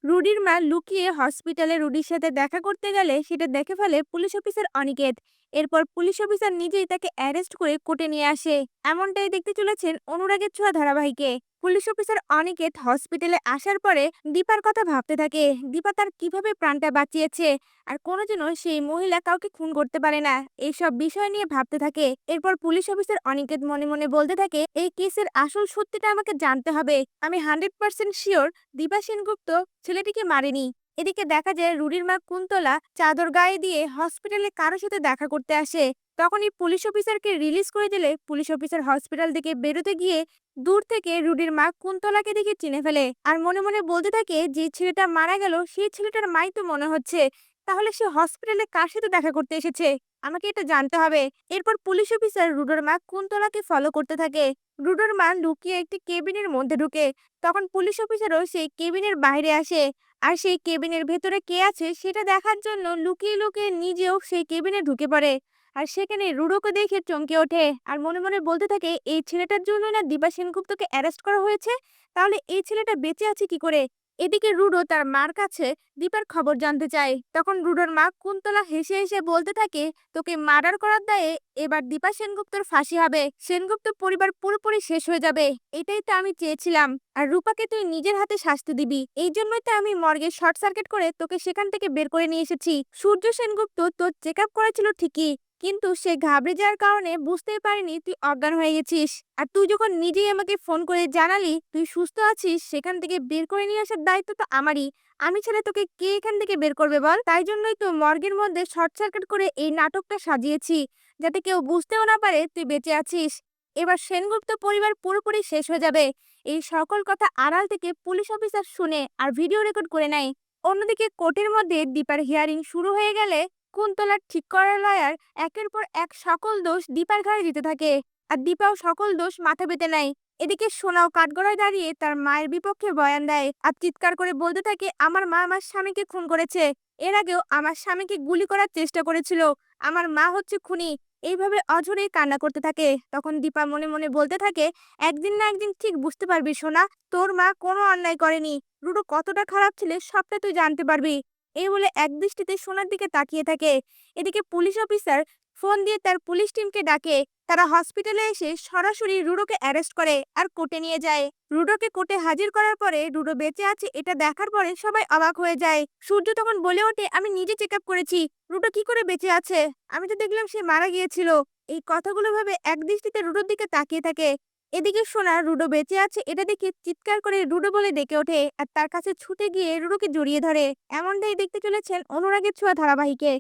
রুডির মা লুকিয়ে হসপিটালে রুডির সাথে দেখা করতে গেলে সেটা দেখে ফেলে পুলিশ অফিসার অনিকেত। এরপর পুলিশ অফিসার নিজেই তাকে অ্যারেস্ট করে কোর্টে নিয়ে আসে। এমনটাই দেখতে চলেছেন অনুরাগের ছোঁয়া ধারাবাহিকে। পুলিশ অফিসার অনিকেত হসপিটালে আসার পরে দীপার কথা ভাবতে থাকে। দীপা তার কিভাবে প্রাণটা বাঁচিয়েছে, আর কোনো যেন সেই মহিলা কাউকে খুন করতে পারে না, এইসব বিষয় নিয়ে ভাবতে থাকে। এরপর পুলিশ অফিসার অনিকেত মনে মনে বলতে থাকে, এই কেসের আসল সত্যিটা আমাকে জানতে হবে। আমি 100% শিওর দীপা সেনগুপ্ত ছেলেটিকে মারেনি। এদিকে দেখা যায় রুডির মা কুন্তলা চাদর গায়ে দিয়ে হসপিটালে কারো সাথে দেখা করতে আসে। তখনই পুলিশ অফিসারকে রিলিজ করে দিলে পুলিশ অফিসার হসপিটাল থেকে বেরোতে গিয়ে দূর থেকে রুডির মা কুন্তলাকে দেখে চিনে ফেলে, আর মনে মনে বলতে থাকে, যে ছেলেটা মারা গেল সেই ছেলেটার মাই তো মনে হচ্ছে। তাহলে সে হসপিটালে কার সাথে দেখা করতে এসেছে, আমাকে এটা জানতে হবে। এরপর পুলিশ অফিসার রুডোর মা কুন্তলাকে ফলো করতে থাকে। রুডোর মা লুকিয়ে একটি কেবিনের মধ্যে ঢুকে। তখন পুলিশ অফিসারও সেই কেবিনের বাইরে আসে, আর সেই কেবিনের ভেতরে কে আছে সেটা দেখার জন্য লুকিয়ে লুকিয়ে নিজেও সেই কেবিনে ঢুকে পড়ে। আর সেখানে রুডোকে দেখে চমকে ওঠে, আর মনে মনে বলতে থাকে, এই ছেলেটার জন্য না দীপা সেনগুপ্তকে অ্যারেস্ট করা হয়েছে, তাহলে এই ছেলেটা বেঁচে আছে কি করে। এদিকে রুডো তার মার কাছে দীপার খবর জানতে চায়। তখন রুডোর মা কুন্তলা হেসে হেসে বলতে থাকে, তোকে মার্ডার করার দায়ে এবার দীপা সেনগুপ্তর ফাঁসি হবে, সেনগুপ্ত পরিবার পুরোপুরি শেষ হয়ে যাবে। এটাই তো আমি চেয়েছিলাম। আর রূপাকে তুই নিজের হাতে শাস্তি দিবি, এই জন্যই তো আমি মর্গে শর্ট সার্কিট করে তোকে সেখান থেকে বের করে নিয়ে এসেছি। সূর্য সেনগুপ্ত তোর চেক আপ করেছিল ঠিকই, কিন্তু সে ঘাবড়ে যাওয়ার কারণে বুঝতেই পারিনি তুই অজ্ঞান হয়ে গেছিস। আর তুই যখন নিজেই আমাকে ফোন করে জানালি তুই সুস্থ আছিস, সেখান থেকে বের করে নিয়ে আসার দায়িত্ব তো আমারই। আমি ছেড়ে তোকে কে এখান থেকে বের করবে বল? তাই জন্যই তো মর্গের মধ্যে শর্ট সার্কিট করে এই নাটকটা সাজিয়েছি, যাতে কেউ বুঝতেও না পারে তুই বেঁচে আছিস। এবার সেনগুপ্ত পরিবার পুরোপুরি শেষ হয়ে যাবে। এই সকল কথা আড়াল থেকে পুলিশ অফিসার শুনে আর ভিডিও রেকর্ড করে নেয়। অন্যদিকে কোর্টের মধ্যে দীপার হিয়ারিং শুরু হয়ে গেলে কুন্তলার ঠিক করা লয়ার একের পর এক সকল দোষ দীপার ঘাড়ে দিতে থাকে, আর দীপাও সকল দোষ মাথা পেতে নেয়। এদিকে সোনাও কাঠগড়ায় দাঁড়িয়ে তার মায়ের বিপক্ষে বয়ান দেয়, আর চিৎকার করে বলতে থাকে, আমার মা আমার স্বামীকে খুন করেছে, এর আগেও আমার স্বামীকে গুলি করার চেষ্টা করেছিল, আমার মা হচ্ছে খুনি। এইভাবে অঝরেই কান্না করতে থাকে। তখন দীপা মনে মনে বলতে থাকে, একদিন না একদিন ঠিক বুঝতে পারবি সোনা, তোর মা কোনো অন্যায় করেনি, রুডো কতটা খারাপ ছেলে সবটা তুই জানতে পারবি। এই বলে একদৃষ্টিতে সোনার দিকে তাকিয়ে থাকে। এদিকে পুলিশ অফিসার ফোন দিয়ে তার পুলিশ টিমকে ডাকে। তারা হসপিটালে এসে সরাসরি রুডোকে অ্যারেস্ট করে আর কোর্টে নিয়ে যায়। রুডোকে কোর্টে হাজির করার পরে রুডো বেঁচে আছে এটা দেখার পরে সবাই অবাক হয়ে যায়। সূর্য তখন বলে ওঠে, আমি নিজে চেক আপ করেছি, রুডো কি করে বেঁচে আছে, আমি তো দেখলাম সে মারা গিয়েছিল। এই কথাগুলো ভাবে একদৃষ্টিতে রুডোর দিকে তাকিয়ে থাকে। এদিকে সোনা রুডো বেঁচে আছে এটা দেখে চিৎকার করে রুডো বলে ডেকে ওঠে, আর তার কাছে ছুটে গিয়ে রুডোকে জড়িয়ে ধরে। এমনটাই দেখতে চলেছেন অনুরাগের ছোঁয়া ধারাবাহিকে।